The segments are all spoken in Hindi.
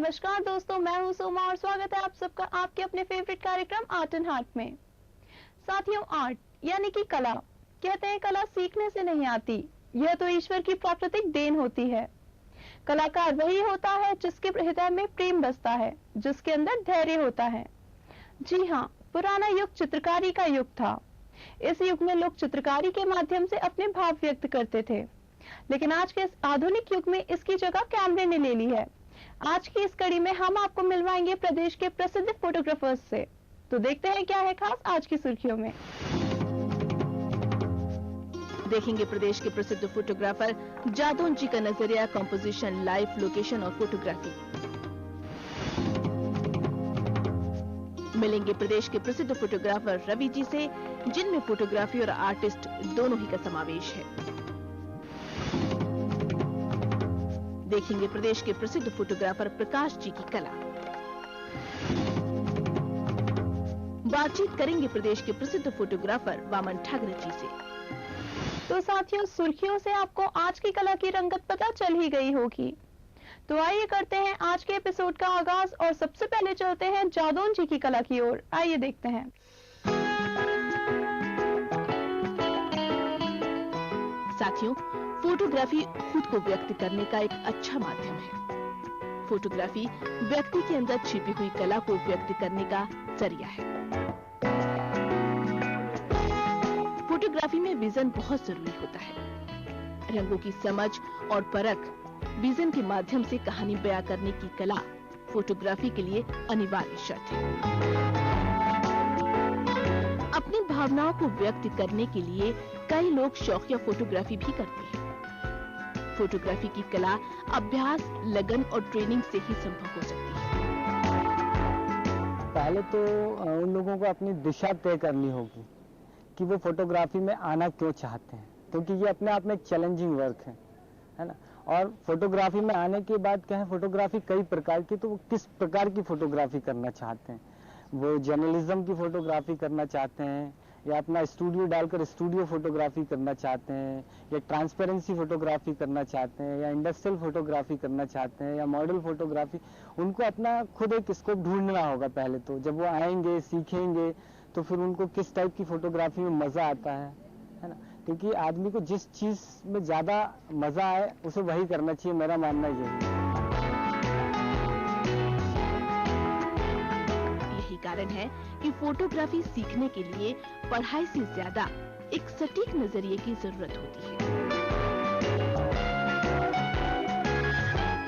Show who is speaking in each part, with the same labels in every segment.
Speaker 1: नमस्कार दोस्तों, मैं हूं सोमा और स्वागत है आप सबका आपके अपने फेवरेट कार्यक्रम आर्ट एंड हार्ट में। साथियों, आर्ट यानी कि कला, कहते हैं कला सीखने से नहीं आती, यह तो ईश्वर की प्राकृतिक देन होती है। कलाकार वही होता है जिसके हृदय में प्रेम बसता है, जिसके अंदर धैर्य होता है। जी हाँ, पुराना युग चित्रकारी का युग था। इस युग में लोग चित्रकारी के माध्यम से अपने भाव व्यक्त करते थे, लेकिन आज के इस आधुनिक युग में इसकी जगह कैमरे ने ले ली है। आज की इस कड़ी में हम आपको मिलवाएंगे प्रदेश के प्रसिद्ध फोटोग्राफर्स से। तो देखते हैं क्या है खास आज की सुर्खियों में।
Speaker 2: देखेंगे प्रदेश के प्रसिद्ध फोटोग्राफर जादौन जी का नजरिया, कंपोजिशन, लाइव, लोकेशन और फोटोग्राफी। मिलेंगे प्रदेश के प्रसिद्ध फोटोग्राफर रवि जी से, जिनमें फोटोग्राफी और आर्टिस्ट दोनों ही का समावेश है। देखेंगे प्रदेश के प्रसिद्ध फोटोग्राफर प्रकाश जी की कला। बातचीत करेंगे प्रदेश के प्रसिद्ध फोटोग्राफर वामन ठाकरे जी से।
Speaker 1: तो साथियों, सुर्खियों से आपको आज की कला की रंगत पता चल ही गई होगी। तो आइए करते हैं आज के एपिसोड का आगाज और सबसे पहले चलते हैं जादौन जी की कला की ओर। आइए देखते हैं।
Speaker 2: साथियों, फोटोग्राफी खुद को व्यक्त करने का एक अच्छा माध्यम है। फोटोग्राफी व्यक्ति के अंदर छिपी हुई कला को व्यक्त करने का जरिया है। फोटोग्राफी में विजन बहुत जरूरी होता है। रंगों की समझ और परख, विजन के माध्यम से कहानी बयां करने की कला फोटोग्राफी के लिए अनिवार्य शर्त है। अपनी भावनाओं को व्यक्त करने के लिए कई लोग शौकिया फोटोग्राफी भी करते हैं। फोटोग्राफी की कला अभ्यास, लगन और ट्रेनिंग से ही संभव हो सकती है।
Speaker 3: पहले तो उन लोगों को अपनी दिशा तय करनी होगी कि वो फोटोग्राफी में आना क्यों चाहते हैं, क्योंकि ये अपने आप में एक चैलेंजिंग वर्क है ना। और फोटोग्राफी में आने के बाद क्या है, फोटोग्राफी कई प्रकार की, तो वो किस प्रकार की फोटोग्राफी करना चाहते हैं। वो जर्नलिज्म की फोटोग्राफी करना चाहते हैं, या अपना स्टूडियो डालकर स्टूडियो फोटोग्राफी करना चाहते हैं, या ट्रांसपेरेंसी फोटोग्राफी करना चाहते हैं, या इंडस्ट्रियल फोटोग्राफी करना चाहते हैं, या मॉडल फोटोग्राफी। उनको अपना खुद एक स्कोप ढूंढना होगा पहले तो। जब वो आएंगे, सीखेंगे, तो फिर उनको किस टाइप की फोटोग्राफी में मजा आता है ना। क्योंकि आदमी को जिस चीज में ज्यादा मजा आए उसे वही करना चाहिए, मेरा मानना यही है।
Speaker 2: कारण है कि फोटोग्राफी सीखने के लिए पढ़ाई से ज्यादा एक सटीक नजरिए की जरूरत होती है।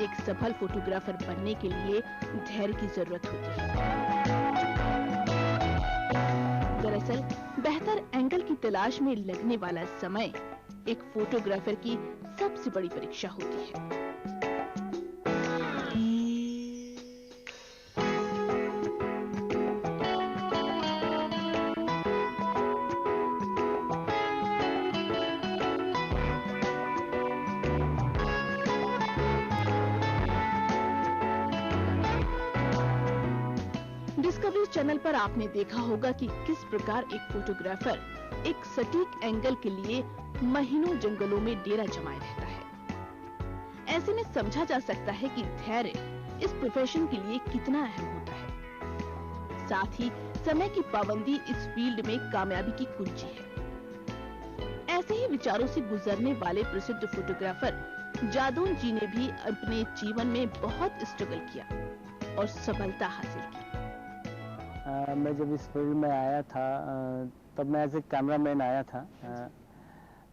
Speaker 2: एक सफल फोटोग्राफर बनने के लिए धैर्य की जरूरत होती है। दरअसल बेहतर एंगल की तलाश में लगने वाला समय एक फोटोग्राफर की सबसे बड़ी परीक्षा होती है। डिस्कवरी चैनल पर आपने देखा होगा कि किस प्रकार एक फोटोग्राफर एक सटीक एंगल के लिए महीनों जंगलों में डेरा जमाए रहता है। ऐसे में समझा जा सकता है कि धैर्य इस प्रोफेशन के लिए कितना अहम होता है। साथ ही समय की पाबंदी इस फील्ड में कामयाबी की कुंजी है। ऐसे ही विचारों से गुजरने वाले प्रसिद्ध फोटोग्राफर जादौन जी ने भी अपने जीवन में बहुत स्ट्रगल किया और सफलता हासिल की।
Speaker 3: मैं जब इस फील्ड में आया था तब मैं एज ए कैमरामैन आया था,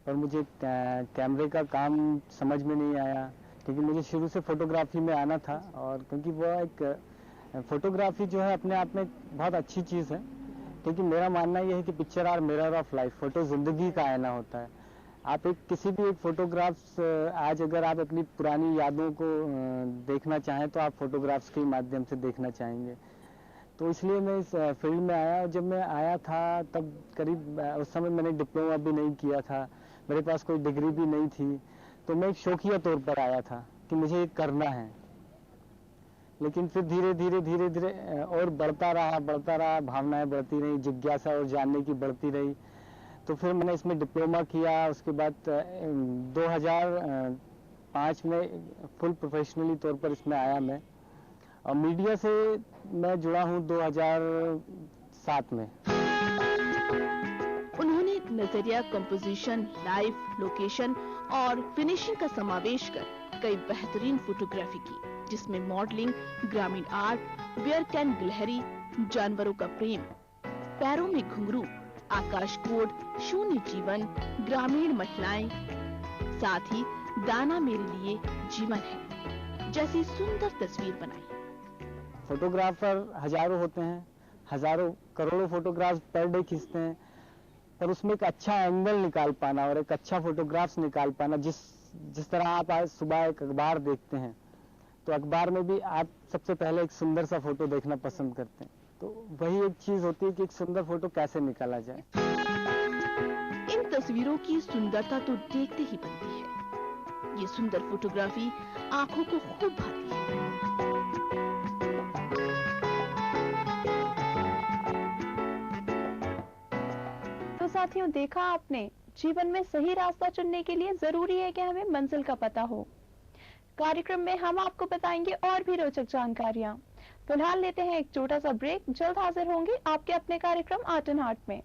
Speaker 3: पर मुझे कैमरे का काम समझ में नहीं आया, क्योंकि मुझे शुरू से फोटोग्राफी में आना था। और क्योंकि वो एक फोटोग्राफी जो है अपने आप में बहुत अच्छी चीज़ है, क्योंकि मेरा मानना यह है कि picture are mirror of life. Photo जिंदगी का आईना होता है। आप किसी भी एक फोटोग्राफ्स, आज अगर आप अपनी पुरानी यादों को देखना चाहें तो आप फोटोग्राफ्स के माध्यम से देखना चाहेंगे। तो इसलिए मैं इस फील्ड में आया। और जब मैं आया था तब करीब उस समय मैंने डिप्लोमा भी नहीं किया था, मेरे पास कोई डिग्री भी नहीं थी। तो मैं एक शौकिया तौर पर आया था कि मुझे ये करना है। लेकिन फिर धीरे धीरे और बढ़ता रहा, भावनाएं बढ़ती रही, जिज्ञासा और जानने की बढ़ती रही। तो फिर मैंने इसमें डिप्लोमा किया। उसके बाद 2005 में फुल प्रोफेशनली तौर पर इसमें आया मैं। और मीडिया से मैं जुड़ा हूँ 2007 में।
Speaker 2: उन्होंने नजरिया, कंपोजिशन, लाइफ, लोकेशन और फिनिशिंग का समावेश कर कई बेहतरीन फोटोग्राफी की, जिसमें मॉडलिंग, ग्रामीण आर्ट, बियर कैन गिलहरी, जानवरों का प्रेम, पैरों में घुंघरू, आकाश कोड, शून्य जीवन, ग्रामीण महिलाएं, साथ ही दाना मेरे लिए जीवन है जैसी सुंदर तस्वीर बनाई।
Speaker 3: फोटोग्राफर हजारों होते हैं, हजारों करोड़ों फोटोग्राफ्स पर डे खींचते हैं, पर उसमें एक अच्छा एंगल निकाल पाना और एक अच्छा फोटोग्राफ्स निकाल पाना, जिस तरह आप आज सुबह एक अखबार देखते हैं तो अखबार में भी आप सबसे पहले एक सुंदर सा फोटो देखना पसंद करते हैं, तो वही एक चीज होती है कि एक सुंदर फोटो कैसे निकाला जाए।
Speaker 2: इन तस्वीरों की सुंदरता तो देखते ही बनती है। ये सुंदर फोटोग्राफी आंखों को खूब भाती है।
Speaker 1: तो साथियों, देखा आपने, जीवन में सही रास्ता चुनने के लिए जरूरी है कि हमें मंजिल का पता हो। कार्यक्रम में हम आपको बताएंगे और भी रोचक जानकारियां। फिलहाल लेते हैं एक छोटा सा ब्रेक, जल्द हाजिर होंगे आपके अपने कार्यक्रम आर्ट एंड हार्ट में।